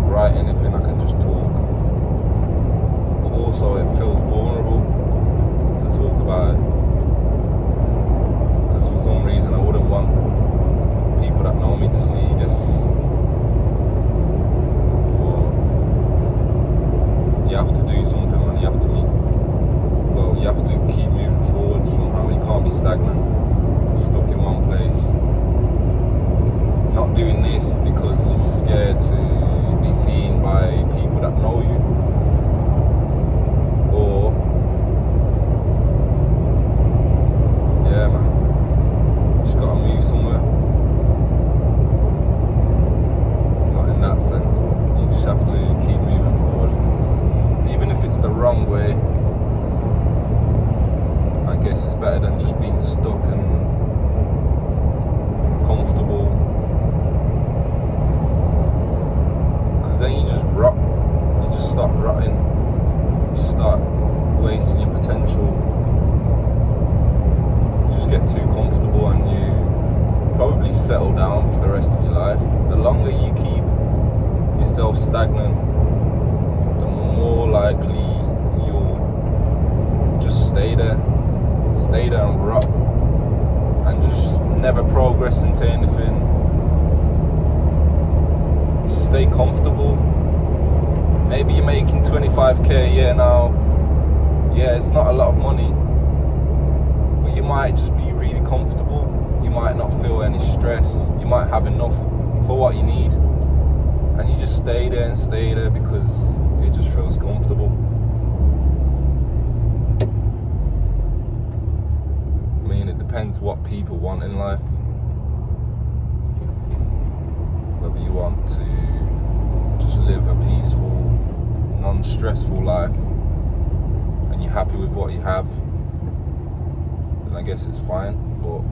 write anything, I can just talk. But also it feels vulnerable to talk about it. Because for some reason I wouldn't want people that know me to see this. But you have to do something, man. You have to you have to keep moving forward somehow. You can't be stagnant, stuck in one place. Not doing this because you're scared to be seen by people that know you, or yeah, man, just gotta move somewhere. Not in that sense, but you just have to keep moving forward, even if it's the wrong way. I guess it's better than just being stuck and comfortable. Then you just rot. You just start rotting. You just start wasting your potential. You just get too comfortable and you probably settle down for the rest of your life. The longer you keep yourself stagnant, the more likely you'll just stay there and rot and just never progress into anything. Stay comfortable. Maybe you're making 25k a year now. Yeah, it's not a lot of money, but you might just be really comfortable. You might not feel any stress. You might have enough for what you need, and you just stay there because it just feels comfortable. I mean, it depends what people want in life. Whether you want to just live a peaceful, non-stressful life and you're happy with what you have, then I guess it's fine. But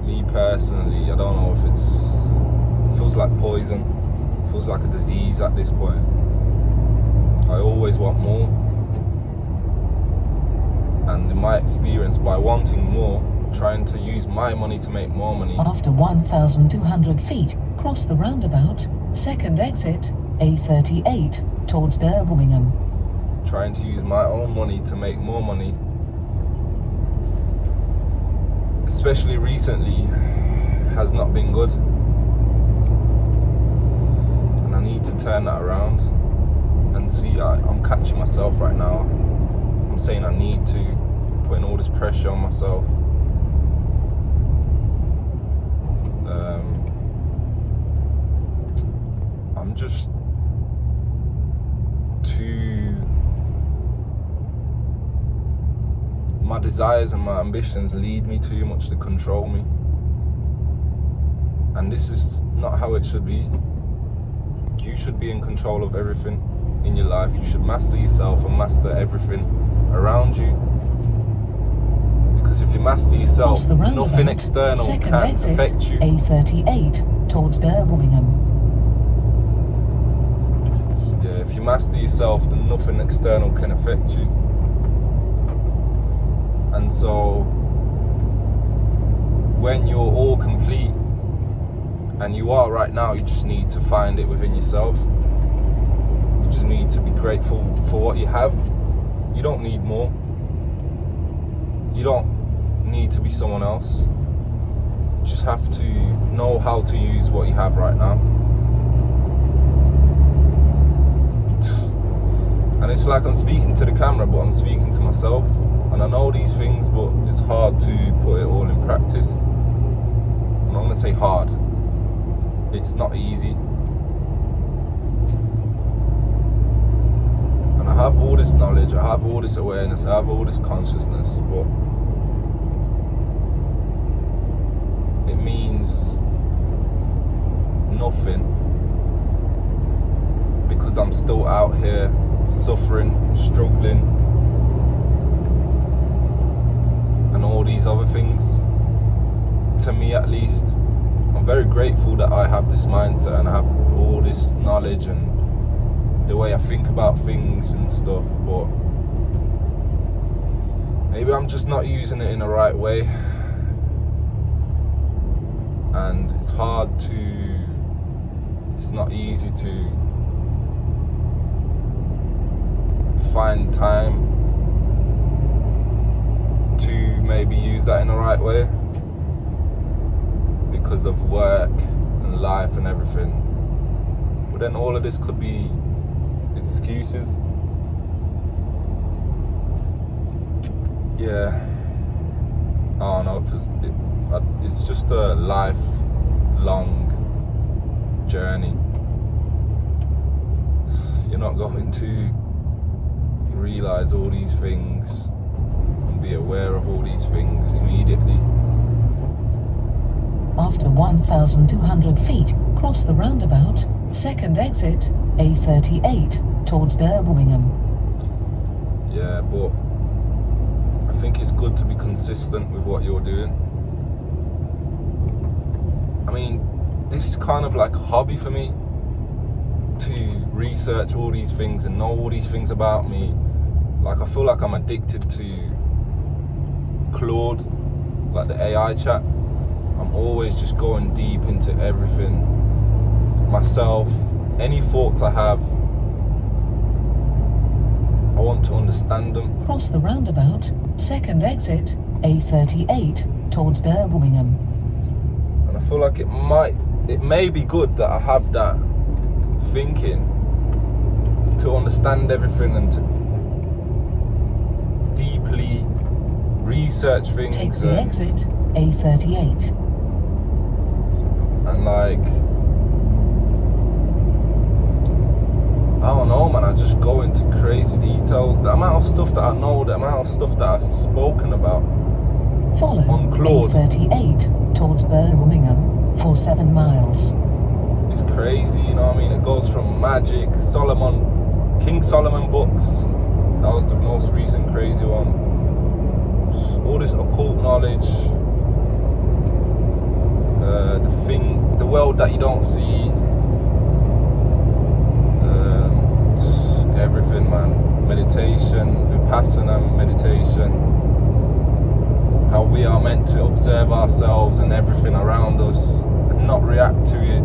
me personally, I don't know if it feels like poison. It feels like a disease at this point. I always want more, and in my experience, by wanting more, trying to use my money to make more money. After 1,200 feet, cross the roundabout, second exit, A38, towards Birmingham. Trying to use my own money to make more money, especially recently, has not been good. And I need to turn that around and see. I'm catching myself right now. I'm saying I need to, putting all this pressure on myself. I'm just my desires and my ambitions lead me too much to control me, and this is not how it should be. You should be in control of everything in your life. You should master yourself and master everything around you, because if you master yourself, nothing external can affect you. A38 towards Birmingham. Yeah, if you master yourself, then nothing external can affect you. And so when you're all complete, and you are right now, you just need to find it within yourself. You just need to be grateful for what you have. You don't need more. You don't need to be someone else. You just have to know how to use what you have right now. And it's like I'm speaking to the camera, but I'm speaking to myself. And I know these things, but it's hard to put it all in practice. I'm not gonna say hard. It's not easy. And I have all this knowledge, I have all this awareness, I have all this consciousness, but it means nothing, because I'm still out here suffering, struggling, and all these other things. To me, at least, I'm very grateful that I have this mindset and I have all this knowledge and the way I think about things and stuff, but maybe I'm just not using it in the right way, and it's hard to it's not easy to find time to maybe use that in the right way because of work and life and everything. But then all of this could be excuses. Yeah, I don't know, it's just a lifelong journey. You're not going to realize all these things and be aware of all these things immediately. After 1,200 feet, cross the roundabout, second exit, A38, towards Birmingham. Yeah, but I think it's good to be consistent with what you're doing. I mean, this is kind of like a hobby for me, to research all these things and know all these things about me. Like, I feel like I'm addicted to Claude, like the AI chat. I'm always just going deep into everything. Myself, any thoughts I have, I want to understand them. Cross the roundabout, second exit, A38, towards Birmingham. And I feel like it may be good that I have that thinking to understand everything and to deeply research things. Take the exit, A38. And like, I don't know, man, I just go into crazy details. The amount of stuff that I know, the amount of stuff that I've spoken about Follow on Claude, A38 towards Birmingham for 7 miles. it's crazy, you know what I mean? It goes from magic, King Solomon books, that was the most recent crazy one. All this occult knowledge, the world that you don't see, everything, man. Meditation, Vipassana meditation, how we are meant to observe ourselves and everything around us and not react to it.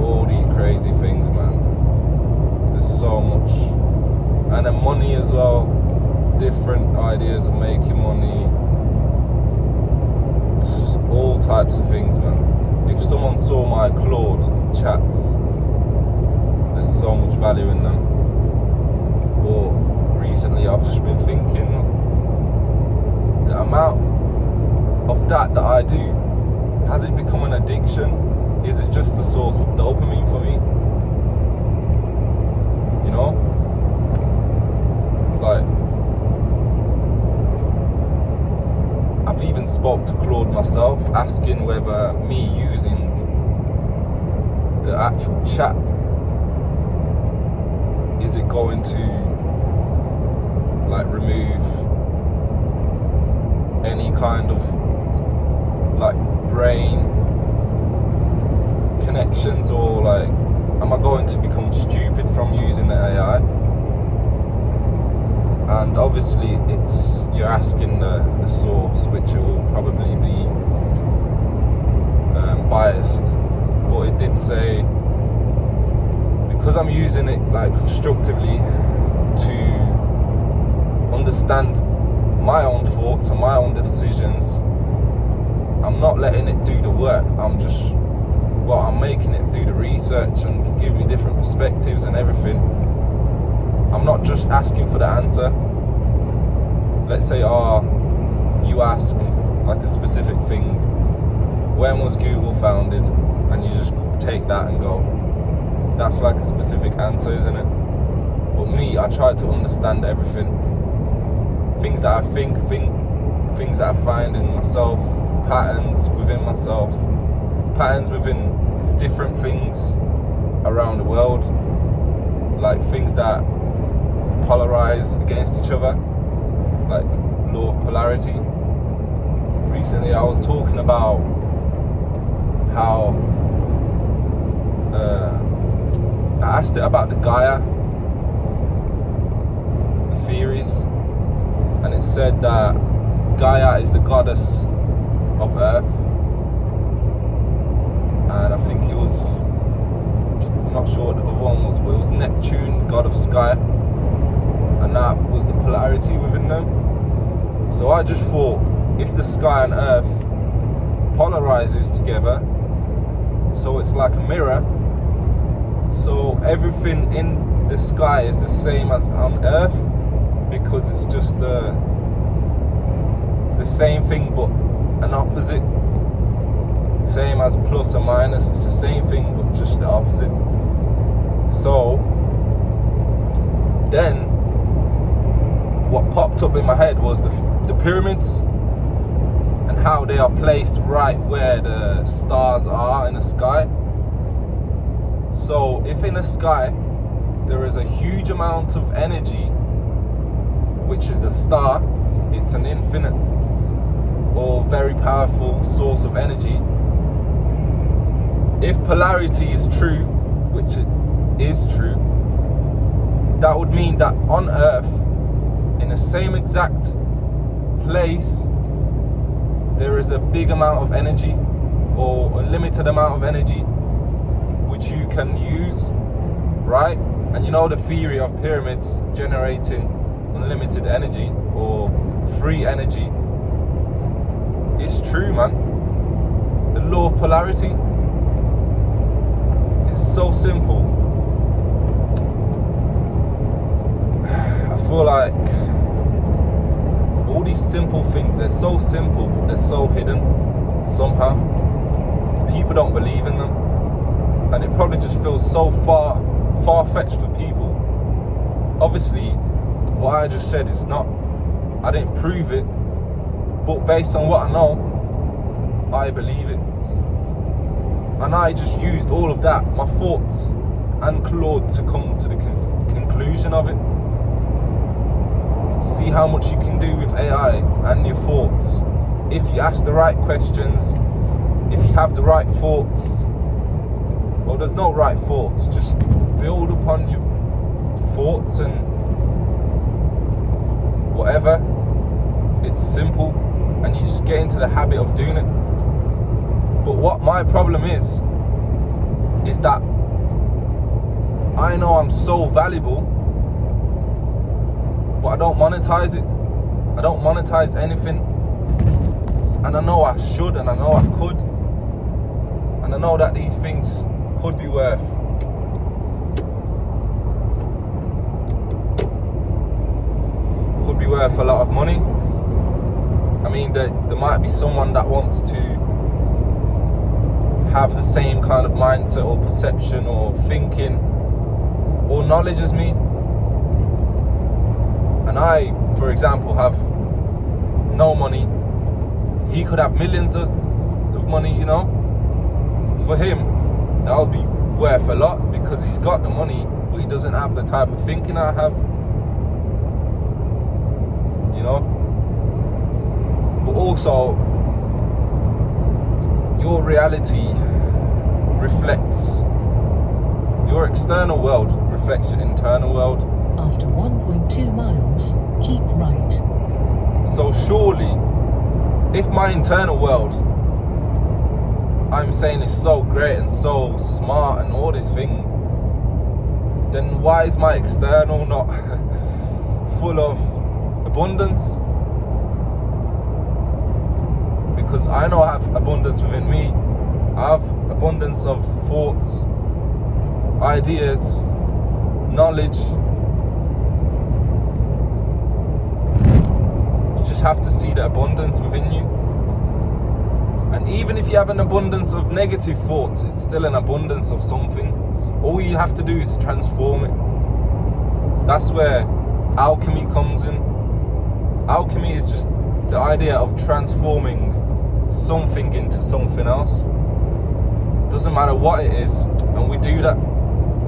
All these crazy things, man. There's so much. And then money as well, different ideas of making money, all types of things, man. If someone saw my Claude chats, there's so much value in them. But recently I've just been thinking, the amount of that I do, has it become an addiction? Is it just a source of dopamine for me? You know? Like, I've even spoke to Claude myself, asking whether me using the actual chat, is it going to like remove any kind of like brain connections, or like, am I going to become stupid from using the AI? And obviously you're asking the source, which will probably be biased, but it did say, because I'm using it like constructively to understand my own thoughts and my own decisions, I'm not letting it do the work. I'm making it do the research and give me different perspectives and everything. I'm not just asking for the answer. Let's say, you ask like a specific thing, when was Google founded? And you just take that and go, that's like a specific answer, isn't it? But me, I try to understand everything. Things that I think, things that I find in myself, patterns within myself, patterns within different things around the world, like things that polarize against each other, like law of polarity. Recently I was talking about how I asked it about the Gaia, the theories, and it said that Gaia is the goddess of Earth, and I think it was not sure what the other one was, but it was Neptune, god of sky, and that was the polarity within them. So I just thought, if the sky and earth polarizes together, so it's like a mirror, so everything in the sky is the same as on earth, because it's just the same thing but an opposite. Same as plus or minus, it's the same thing but just the opposite. So then what popped up in my head was the pyramids and how they are placed right where the stars are in the sky. So if in the sky there is a huge amount of energy, which is the star, it's an infinite or very powerful source of energy. If polarity is true, which it is true, that would mean that on Earth, in the same exact place, there is a big amount of energy, or a limited amount of energy, which you can use, right? And you know the theory of pyramids generating unlimited energy or free energy. It's true, man. The law of polarity. It's so simple. I feel like all these simple things, they're so simple, but they're so hidden somehow. People don't believe in them. And it probably just feels so far-fetched for people. Obviously, what I just said is not, I didn't prove it, but based on what I know, I believe it. And I just used all of that, my thoughts and Claude, to come to the conclusion of it. See how much you can do with AI and your thoughts. If you ask the right questions, if you have the right thoughts. Well, there's no right thoughts, just build upon your thoughts and whatever. It's simple, and you just get into the habit of doing it. But what my problem is that I know I'm so valuable, but I don't monetize it. I don't monetize anything. And I know I should, and I know I could. And I know that these things could be worth a lot of money. I mean, there might be someone that wants to have the same kind of mindset or perception or thinking or knowledge as me. And I, for example, have no money. He could have millions of money, you know. For him, that would be worth a lot because he's got the money, but he doesn't have the type of thinking I have. You know? But also, your reality reflects, your external world reflects your internal world. After 1.2 miles, keep right. So surely, if my internal world, I'm saying is so great and so smart and all these things, then why is my external not full of abundance? Because I know I have abundance within me. I have abundance of thoughts, ideas, knowledge. You just have to see the abundance within you. And even if you have an abundance of negative thoughts, it's still an abundance of something. All you have to do is transform it. That's where alchemy comes in. Alchemy is just the idea of transforming something into something else. Doesn't matter what it is, and we do that.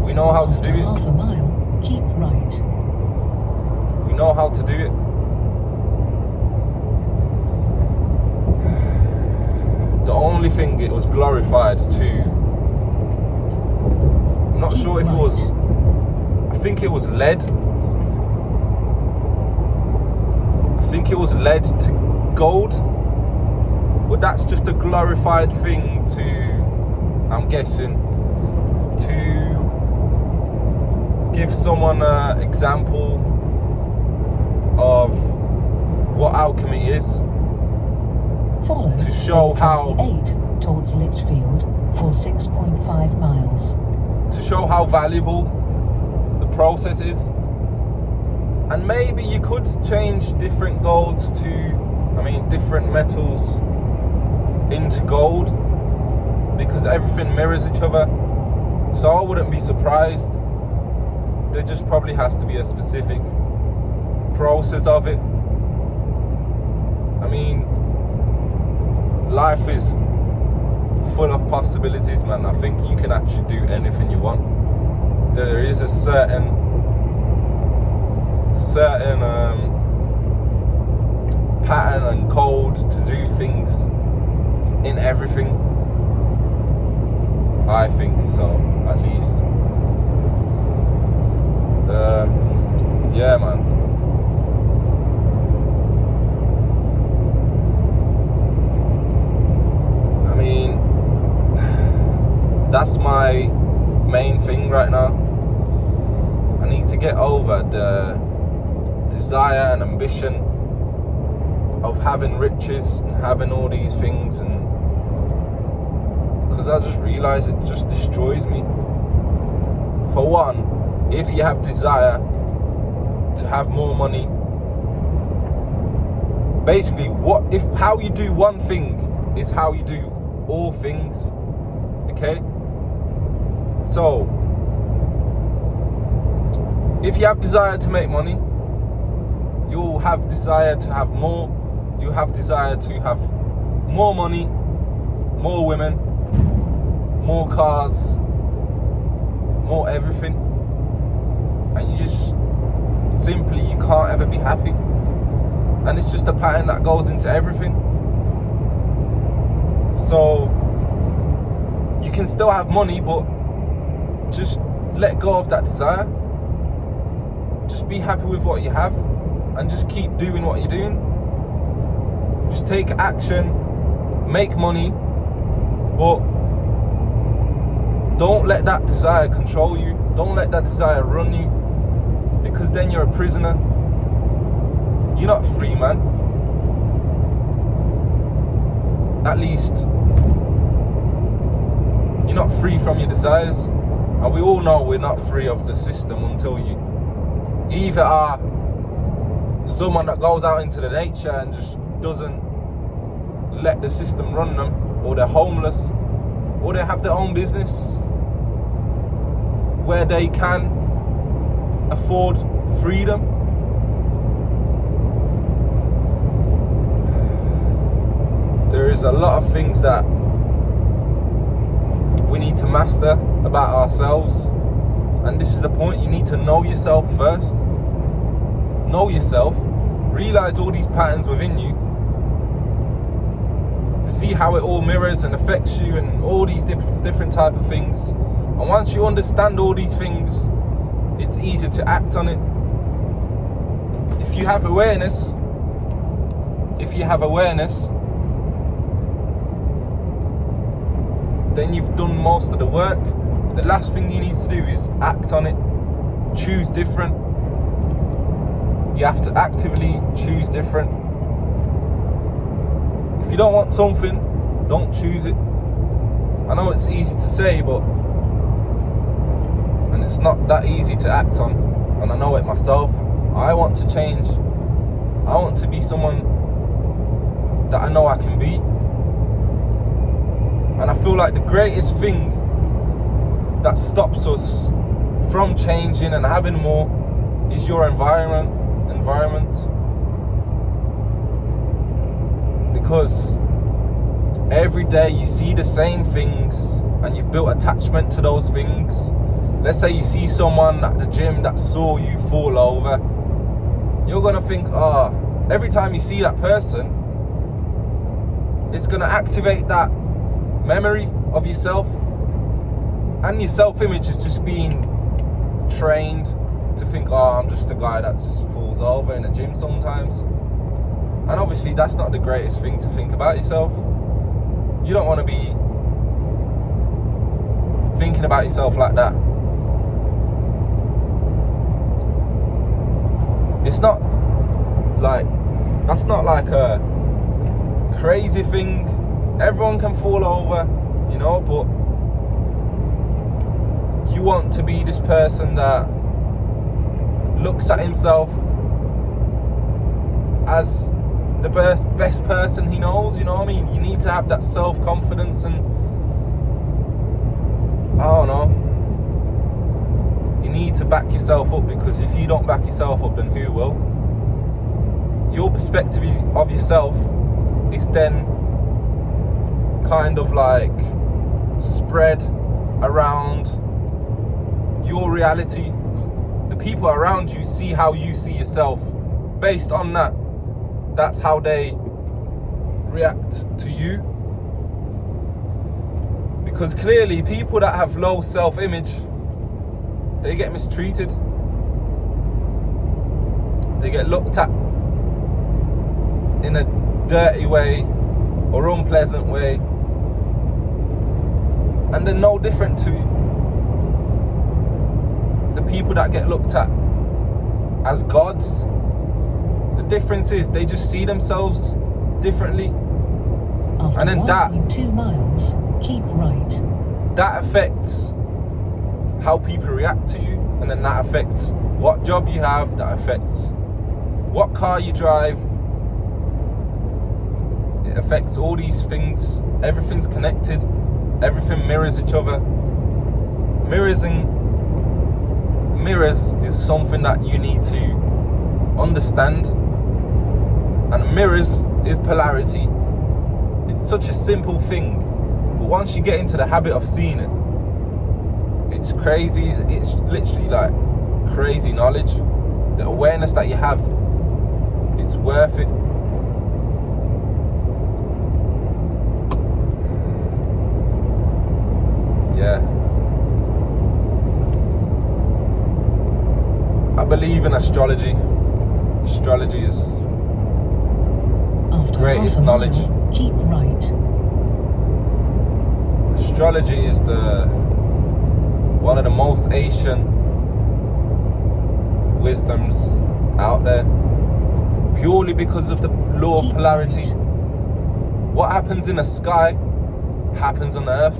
We know how to do it. Half a mile, keep right. We know how to do it. The only thing it was glorified to, I'm not sure if it was, I think it was lead. I think it was lead to gold. But that's just a glorified thing to, I'm guessing, to give someone an example of what alchemy is, Follow to show how A38 towards Litchfield for 6.5 miles. to show how valuable the process is. And maybe you could change different golds different metals into gold, because everything mirrors each other. So I wouldn't be surprised. There just probably has to be a specific process of it. I mean, life is full of possibilities, man. I think you can actually do anything you want. There is a certain pattern and code to do things in everything. I think so, at least. Yeah, man. I mean, that's my main thing right now. I need to get over the desire and ambition of having riches and having all these things, and because I just realize it just destroys me. For one, if you have desire to have more money, basically how you do one thing is how you do all things. Okay? So if you have desire to make money, you'll have desire to have more. You have desire to have more money, more women, more cars, more everything. And you just simply, you can't ever be happy. And it's just a pattern that goes into everything. So you can still have money, but just let go of that desire. Just be happy with what you have and just keep doing what you're doing. Just take action, make money, but don't let that desire control you. Don't let that desire run you, because then you're a prisoner. You're not free, man. At least you're not free from your desires. And we all know we're not free of the system until you either are someone that goes out into the nature and just doesn't let the system run them, or they're homeless, or they have their own business where they can afford freedom. There is a lot of things that we need to master about ourselves, and this is the point. You need to know yourself first. Know yourself, realize all these patterns within you, see how it all mirrors and affects you, and all these different type of things. And once you understand all these things, it's easier to act on it. If you have awareness, then you've done most of the work. The last thing you need to do is act on it. Choose different. You have to actively choose different. If you don't want something, don't choose it. I know it's easy to say, and it's not that easy to act on. And I know it myself. I want to change. I want to be someone that I know I can be. And I feel like the greatest thing that stops us from changing and having more is your environment. Because every day you see the same things and you've built attachment to those things. Let's say you see someone at the gym that saw you fall over. You're gonna think, every time you see that person, it's gonna activate that memory of yourself, and your self-image is just being trained to think, I'm just a guy that just falls over in a gym sometimes. And obviously that's not the greatest thing to think about yourself. You don't want to be thinking about yourself like that. It's not like, that's not like a crazy thing. Everyone can fall over, you know, but you want to be this person that looks at himself as the best person he knows, you know what I mean? You need to have that self-confidence, and I don't know, you need to back yourself up, because if you don't back yourself up, then who will? Your perspective of yourself is then kind of like spread around your reality. The people around you see how you see yourself. Based on that, that's how they react to you. Because clearly people that have low self-image, they get mistreated. They get looked at in a dirty way or unpleasant way, and they're no different to the people that get looked at as gods. The difference is they just see themselves differently. After And then that 1.2 miles, keep right. That affects how people react to you, and then that affects what job you have, that affects what car you drive. It affects all these things. Everything's connected. Everything mirrors each other. Mirrors is something that you need to understand. And mirrors is polarity. It's such a simple thing, but once you get into the habit of seeing it, it's crazy. It's literally like crazy knowledge. The awareness that you have, it's worth it. Yeah. I believe in astrology. Astrology is After greatest half a knowledge. mile, keep right. Astrology is one of the most ancient wisdoms out there, purely because of the law of Keep polarity. right. What happens in the sky happens on earth.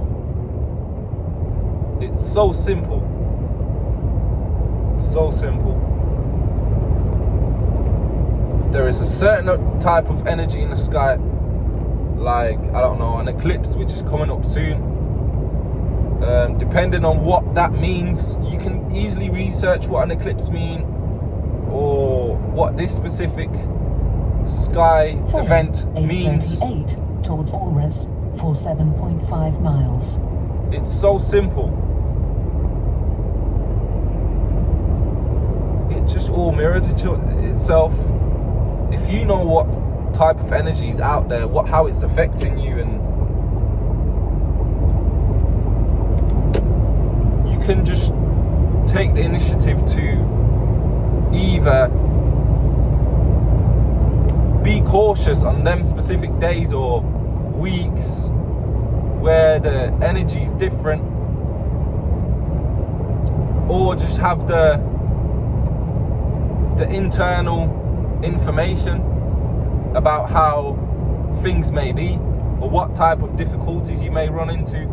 It's so simple. So simple. If there is a certain type of energy in the sky, like, I don't know, an eclipse which is coming up soon, depending on what that means, you can easily research what an eclipse means, or what this specific sky event means. 838 towards Alres for 7.5 miles. It's so simple. It just all mirrors itself. If you know what type of energy is out there, how it's affecting you, and you can just take the initiative to either be cautious on them specific days or weeks where the energy is different, or just have the internal information about how things may be, or what type of difficulties you may run into.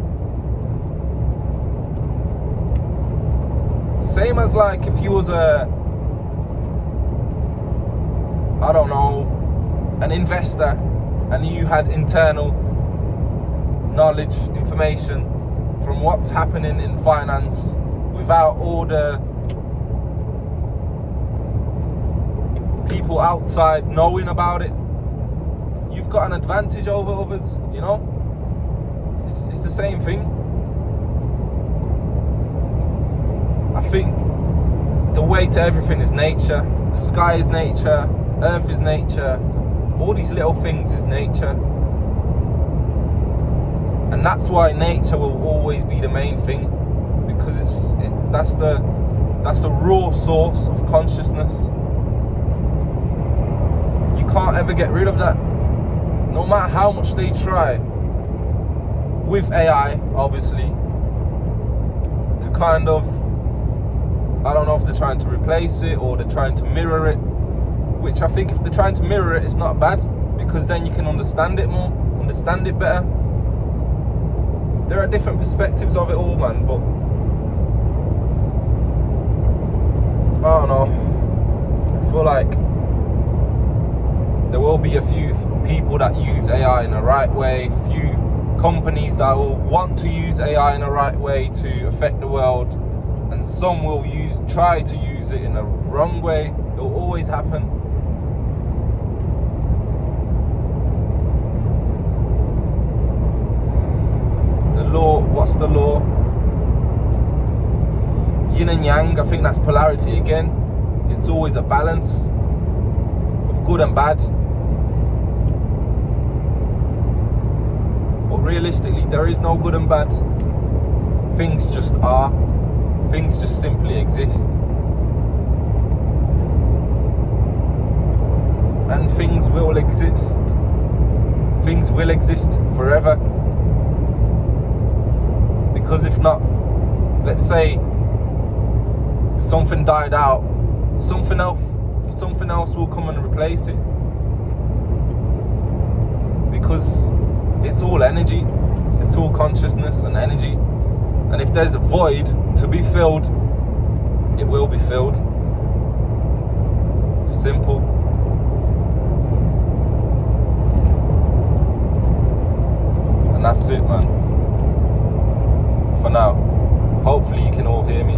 Same as like if you was an investor, and you had internal knowledge, information from what's happening in finance without all the people outside knowing about it, you've got an advantage over others, you know? It's the same thing. I think the way to everything is nature. The sky is nature, earth is nature, all these little things is nature. And that's why nature will always be the main thing, because that's the raw source of consciousness. You can't ever get rid of that, no matter how much they try with AI, obviously, to kind of, I don't know if they're trying to replace it or they're trying to mirror it, which I think if they're trying to mirror it, it's not bad, because then you can understand it more, understand it better. There are different perspectives of it all, man, but I don't know. I feel like there will be a few people that use AI in the right way, few companies that will want to use AI in the right way to affect the world, and some will try to use it in a wrong way. It will always happen. The law, what's the law? Yin and yang, I think that's polarity again. It's always a balance of good and bad. But realistically, there is no good and bad. Things just are. Things just simply exist. And things will exist. Things will exist forever. Because if not, let's say something died out, something else will come and replace it. Because it's all energy, it's all consciousness and energy. And if there's a void to be filled, it will be filled. Simple. And that's it, man. For now. Hopefully you can all hear me.